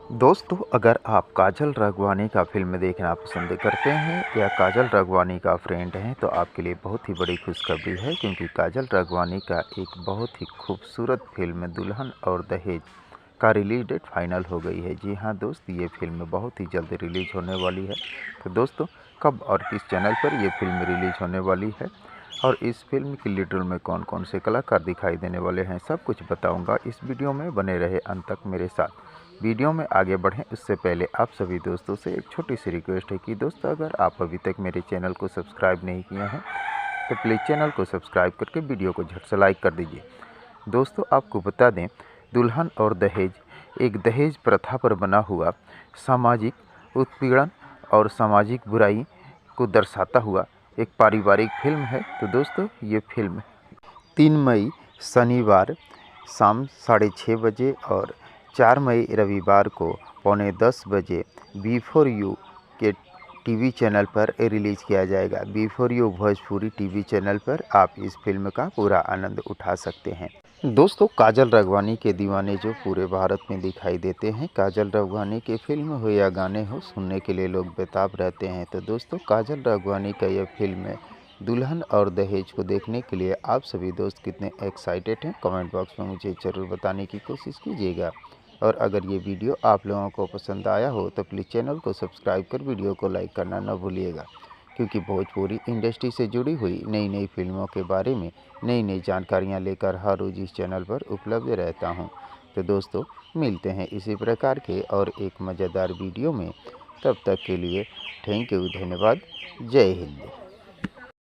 दोस्तों, अगर आप काजल राघवानी का फ़िल्म देखना पसंद करते हैं या काजल राघवानी का फ्रेंड हैं तो आपके लिए बहुत ही बड़ी खुशखबरी है, क्योंकि काजल राघवानी का एक बहुत ही खूबसूरत फ़िल्म दुल्हन और दहेज का रिलीज़ डेट फाइनल हो गई है। जी हाँ दोस्त, ये फ़िल्म बहुत ही जल्द रिलीज़ होने वाली है। तो दोस्तों, कब और किस चैनल पर ये फ़िल्म रिलीज़ होने वाली है और इस फ़िल्म की लीड रोल में कौन कौन से कलाकार दिखाई देने वाले हैं, सब कुछ बताऊँगा इस वीडियो में। बने रहे अंत तक मेरे साथ। वीडियो में आगे बढ़ें उससे पहले आप सभी दोस्तों से एक छोटी सी रिक्वेस्ट है कि दोस्तों, अगर आप अभी तक मेरे चैनल को सब्सक्राइब नहीं किए हैं तो प्लीज़ चैनल को सब्सक्राइब करके वीडियो को झट से लाइक कर दीजिए। दोस्तों, आपको बता दें, दुल्हन और दहेज एक दहेज प्रथा पर बना हुआ सामाजिक उत्पीड़न और सामाजिक बुराई को दर्शाता हुआ एक पारिवारिक फिल्म है। तो दोस्तों, ये फिल्म 3 मई शनिवार शाम 6:30 बजे और 4 मई रविवार को पौने 10 बजे बी4U के टीवी चैनल पर रिलीज़ किया जाएगा। बी4U भोजपुरी टीवी चैनल पर आप इस फिल्म का पूरा आनंद उठा सकते हैं। दोस्तों, काजल राघवानी के दीवाने जो पूरे भारत में दिखाई देते हैं, काजल राघवानी के फिल्म हो या गाने हो, सुनने के लिए लोग बेताब रहते हैं। तो दोस्तों, काजल राघवानी का यह फिल्म दुल्हन और दहेज को देखने के लिए आप सभी दोस्त कितने एक्साइटेड हैं, कमेंट बॉक्स में मुझे ज़रूर बताने की कोशिश कीजिएगा। और अगर ये वीडियो आप लोगों को पसंद आया हो तो प्लीज़ चैनल को सब्सक्राइब कर वीडियो को लाइक करना न भूलिएगा, क्योंकि भोजपुरी इंडस्ट्री से जुड़ी हुई नई नई फिल्मों के बारे में नई नई जानकारियाँ लेकर हर रोज़ इस चैनल पर उपलब्ध रहता हूँ। तो दोस्तों, मिलते हैं इसी प्रकार के और एक मज़ेदार वीडियो में। तब तक के लिए थैंक यू, धन्यवाद। जय हिंद।